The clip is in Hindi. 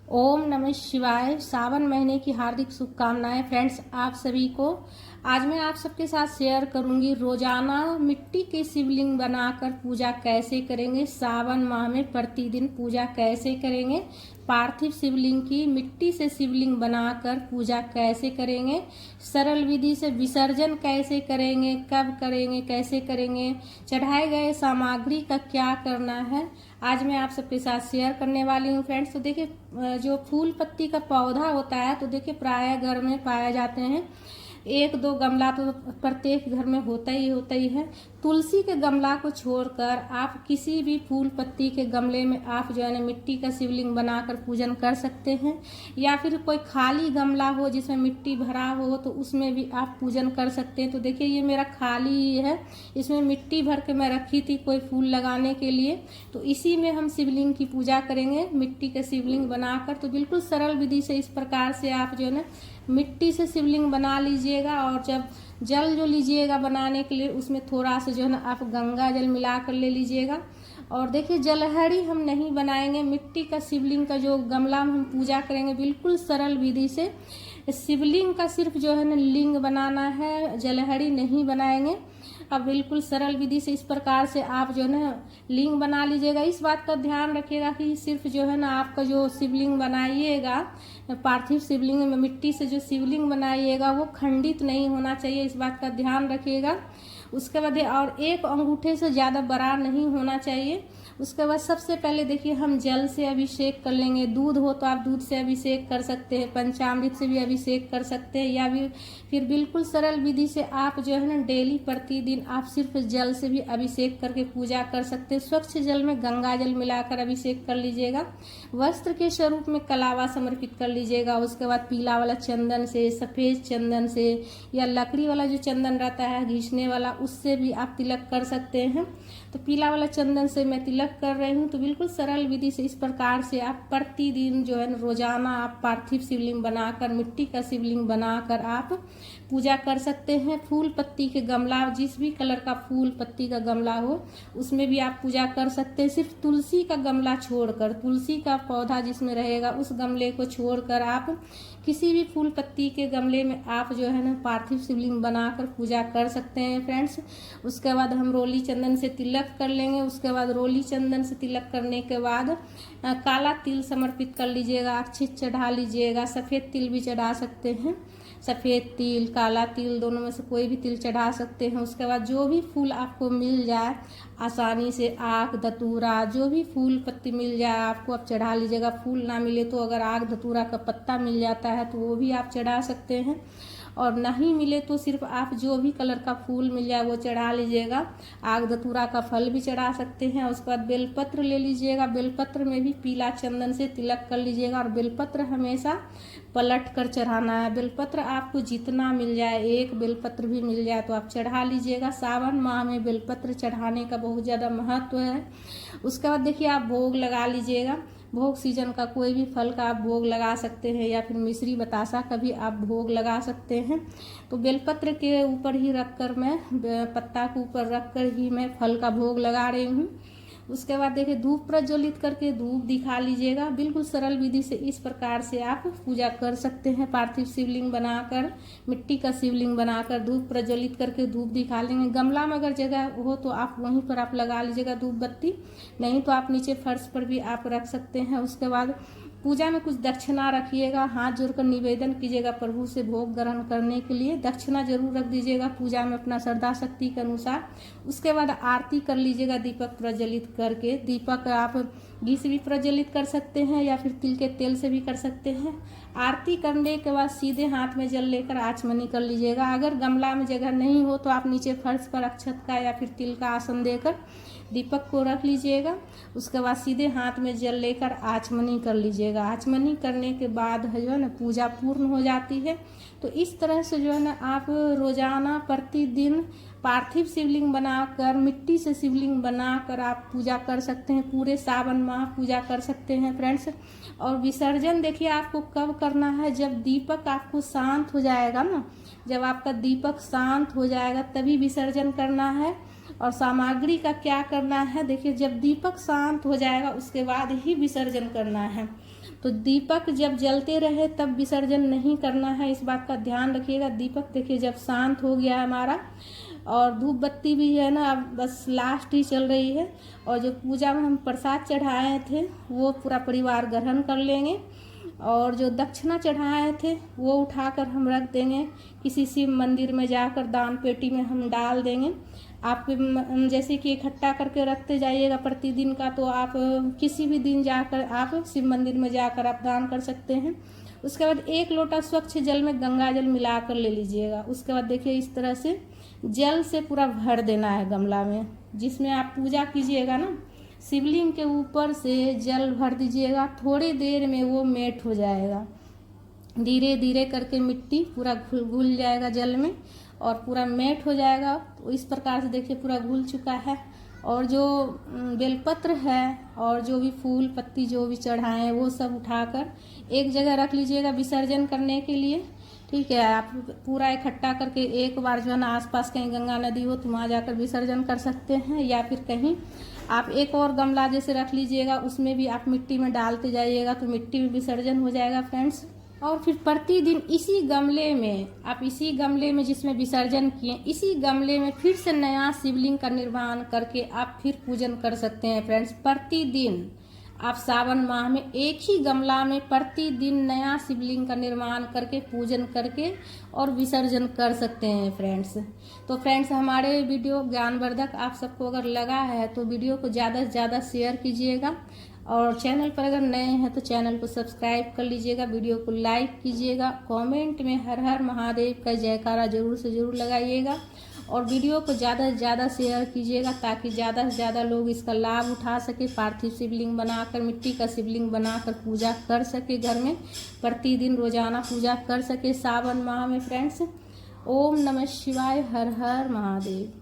ओम नमः शिवाय। सावन महीने की हार्दिक शुभकामनाएं फ्रेंड्स आप सभी को। आज मैं आप सबके साथ शेयर करूंगी रोजाना मिट्टी के शिवलिंग बनाकर पूजा कैसे करेंगे, सावन माह में प्रतिदिन पूजा कैसे करेंगे, पार्थिव शिवलिंग की मिट्टी से शिवलिंग बनाकर पूजा कैसे करेंगे, सरल विधि से विसर्जन कैसे करेंगे, कब करेंगे, कैसे करेंगे, चढ़ाए गए सामग्री का क्या करना है, आज मैं आप सबके साथ शेयर करने वाली हूँ फ्रेंड्स। तो देखिए जो फूल पत्ती का पौधा होता है तो देखिए प्राय घर में पाए जाते हैं। एक दो गमला तो प्रत्येक घर में होता ही है। तुलसी के गमला को छोड़कर आप किसी भी फूल पत्ती के गमले में आप जो है ना मिट्टी का शिवलिंग बनाकर पूजन कर सकते हैं, या फिर कोई खाली गमला हो जिसमें मिट्टी भरा हो तो उसमें भी आप पूजन कर सकते हैं। तो देखिए ये मेरा खाली है, इसमें मिट्टी भर के मैं रखी थी कोई फूल लगाने के लिए, तो इसी में हम शिवलिंग की पूजा करेंगे मिट्टी का शिवलिंग बनाकर। तो बिल्कुल सरल विधि से इस प्रकार से आप जो है ना मिट्टी से शिवलिंग बना लीजिएगा, और जब जल जो लीजिएगा बनाने के लिए उसमें थोड़ा सा जो है ना आप गंगा जल मिला कर ले लीजिएगा। और देखिए जलहरी हम नहीं बनाएंगे, मिट्टी का शिवलिंग का जो गमला में हम पूजा करेंगे बिल्कुल सरल विधि से शिवलिंग का सिर्फ जो है ना लिंग बनाना है, जलहरी नहीं बनाएंगे। अब बिल्कुल सरल विधि से इस प्रकार से आप जो है ना लिंग बना लीजिएगा। इस बात का ध्यान रखिएगा कि सिर्फ जो है ना आपका जो शिवलिंग बनाइएगा पार्थिव शिवलिंग में मिट्टी से जो शिवलिंग बनाइएगा वो खंडित नहीं होना चाहिए, इस बात का ध्यान रखिएगा। उसके बाद और एक अंगूठे से ज़्यादा बड़ा नहीं होना चाहिए। उसके बाद सबसे पहले देखिए हम जल से अभिषेक कर लेंगे। दूध हो तो आप दूध से अभिषेक कर सकते हैं, पंचामृत से भी अभिषेक कर सकते हैं, या फिर बिल्कुल सरल विधि से आप जो है ना डेली प्रतिदिन आप सिर्फ जल से भी अभिषेक करके पूजा कर सकते हैं। स्वच्छ जल में गंगा जल मिलाकर अभिषेक कर लीजिएगा। वस्त्र के स्वरूप में कलावा समर्पित कर लीजिएगा। उसके बाद पीला वाला चंदन से, सफ़ेद चंदन से, या लकड़ी वाला जो चंदन रहता है घिसने वाला, उससे भी आप तिलक कर सकते हैं। तो पीला वाला चंदन से मैं तिलक कर रही हूँ। तो बिल्कुल सरल विधि से इस प्रकार से आप प्रतिदिन जो है रोजाना आप पार्थिव शिवलिंग बनाकर मिट्टी का शिवलिंग बनाकर आप पूजा कर सकते हैं। फूल पत्ती के गमला, जिस भी कलर का फूल पत्ती का गमला हो उसमें भी आप पूजा कर सकते हैं। सिर्फ तुलसी का गमला छोड़कर, तुलसी का पौधा जिसमें रहेगा उस गमले को छोड़कर आप किसी भी फूल पत्ती के गमले में आप जो है ना पार्थिव शिवलिंग बनाकर पूजा कर सकते हैं फ्रेंड्स। उसके बाद हम रोली चंदन से तिलक कर लेंगे। उसके बाद रोली चंदन से तिलक करने के बाद काला तिल समर्पित कर लीजिएगा, अक्षित चढ़ा लीजिएगा। सफ़ेद तिल भी चढ़ा सकते हैं, सफ़ेद तिल काला तिल दोनों में से कोई भी तिल चढ़ा सकते हैं। उसके बाद जो भी फूल आपको मिल जाए आसानी से, आक धतूरा जो भी फूल पत्ती मिल जाए आपको आप चढ़ा लीजिएगा। फूल ना मिले तो अगर आक धतूरा का पत्ता मिल जाता है तो वो भी आप चढ़ा सकते हैं, और नहीं मिले तो सिर्फ आप जो भी कलर का फूल मिल जाए वो चढ़ा लीजिएगा। आग धतूरा का फल भी चढ़ा सकते हैं। उसके बाद बेलपत्र ले लीजिएगा, बेलपत्र में भी पीला चंदन से तिलक कर लीजिएगा, और बेलपत्र हमेशा पलट कर चढ़ाना है। बेलपत्र आपको जितना मिल जाए, एक बेलपत्र भी मिल जाए तो आप चढ़ा लीजिएगा। सावन माह में बेलपत्र चढ़ाने का बहुत ज़्यादा महत्व है। उसके बाद देखिए आप भोग लगा लीजिएगा। भोग सीजन का कोई भी फल का आप भोग लगा सकते हैं, या फिर मिश्री बतासा का भी आप भोग लगा सकते हैं। तो बेलपत्र के ऊपर ही रखकर मैं पत्ता के ऊपर रखकर ही मैं फल का भोग लगा रही हूँ। उसके बाद देखिए धूप प्रज्वलित करके धूप दिखा लीजिएगा। बिल्कुल सरल विधि से इस प्रकार से आप पूजा कर सकते हैं। पार्थिव शिवलिंग बनाकर, मिट्टी का शिवलिंग बनाकर धूप प्रज्वलित करके धूप दिखा लेंगे। गमला में अगर जगह हो तो आप वहीं पर आप लगा लीजिएगा धूप बत्ती, नहीं तो आप नीचे फर्श पर भी आप रख सकते हैं। उसके बाद पूजा में कुछ दक्षिणा रखिएगा, हाथ जोड़कर निवेदन कीजिएगा प्रभु से भोग ग्रहण करने के लिए। दक्षिणा जरूर रख दीजिएगा पूजा में अपना श्रद्धा शक्ति के अनुसार। उसके बाद आरती कर लीजिएगा दीपक प्रज्वलित करके। दीपक आप घी से भी प्रज्वलित कर सकते हैं, या फिर तिल के तेल से भी कर सकते हैं। आरती करने के बाद सीधे हाथ में जल लेकर आचमनी कर लीजिएगा। अगर गमला में जगह नहीं हो तो आप नीचे फर्श पर अक्षत का या फिर तिल का आसन देकर दीपक को रख लीजिएगा। उसके बाद सीधे हाथ में जल लेकर आचमनी कर लीजिएगा। आचमनी करने के बाद जो है ना पूजा पूर्ण हो जाती है। तो इस तरह से जो है ना आप रोजाना प्रतिदिन पार्थिव शिवलिंग बनाकर, मिट्टी से शिवलिंग बनाकर आप पूजा कर सकते हैं। पूरे सावन माह पूजा कर सकते हैं फ्रेंड्स। और विसर्जन देखिए आपको कब करना है, जब दीपक आपको शांत हो जाएगा ना, जब आपका दीपक शांत हो जाएगा तभी विसर्जन करना है। और सामग्री का क्या करना है, देखिए जब दीपक शांत हो जाएगा उसके बाद ही विसर्जन करना है। तो दीपक जब जलते रहे तब विसर्जन नहीं करना है, इस बात का ध्यान रखिएगा। दीपक देखिए जब शांत हो गया हमारा, और धूप बत्ती भी है ना अब बस लास्ट ही चल रही है, और जो पूजा में हम प्रसाद चढ़ाए थे वो पूरा परिवार ग्रहण कर लेंगे, और जो दक्षिणा चढ़ाए थे वो उठाकर हम रख देंगे किसी शिव मंदिर में जाकर, दान पेटी में हम डाल देंगे। आप जैसे कि इकट्ठा करके रखते जाइएगा प्रतिदिन का, तो आप किसी भी दिन जाकर आप शिव मंदिर में जाकर आप दान कर सकते हैं। उसके बाद 1 लोटा स्वच्छ जल में गंगा जल मिलाकर ले लीजिएगा। उसके बाद देखिए इस तरह से जल से पूरा भर देना है गमला में, जिसमें आप पूजा कीजिएगा ना, शिवलिंग के ऊपर से जल भर दीजिएगा। थोड़ी देर में वो मेट हो जाएगा, धीरे धीरे करके मिट्टी पूरा घुल जाएगा जल में और पूरा मेट हो जाएगा। तो इस प्रकार से देखिए पूरा घुल चुका है। और जो बेलपत्र है और जो भी फूल पत्ती जो भी चढ़ाए हैं वो सब उठाकर एक जगह रख लीजिएगा विसर्जन करने के लिए। ठीक है, आप पूरा इकट्ठा करके एक बार जो है ना आसपास कहीं गंगा नदी हो तो वहाँ जाकर विसर्जन कर सकते हैं, या फिर कहीं आप एक और गमला जैसे रख लीजिएगा, उसमें भी आप मिट्टी में डालते जाइएगा तो मिट्टी में विसर्जन हो जाएगा फ्रेंड्स। और फिर प्रतिदिन इसी गमले में आप इसी गमले में जिसमें विसर्जन किए इसी गमले में फिर से नया शिवलिंग का निर्माण करके आप फिर पूजन कर सकते हैं फ्रेंड्स। प्रतिदिन आप सावन माह में एक ही गमला में प्रतिदिन नया शिवलिंग का निर्माण करके पूजन करके और विसर्जन कर सकते हैं फ्रेंड्स। तो फ्रेंड्स हमारे वीडियो ज्ञानवर्धक आप सबको अगर लगा है तो वीडियो को ज़्यादा से ज़्यादा शेयर कीजिएगा, और चैनल पर अगर नए हैं तो चैनल को सब्सक्राइब कर लीजिएगा, वीडियो को लाइक कीजिएगा, कमेंट में हर हर महादेव का जयकारा जरूर से जरूर लगाइएगा, और वीडियो को ज़्यादा से ज़्यादा शेयर कीजिएगा ताकि ज़्यादा से ज़्यादा लोग इसका लाभ उठा सके, पार्थिव शिवलिंग बनाकर मिट्टी का शिवलिंग बनाकर पूजा कर सके, घर में प्रतिदिन रोजाना पूजा कर सके सावन माह में फ्रेंड्स। ओम नमः शिवाय, हर हर महादेव।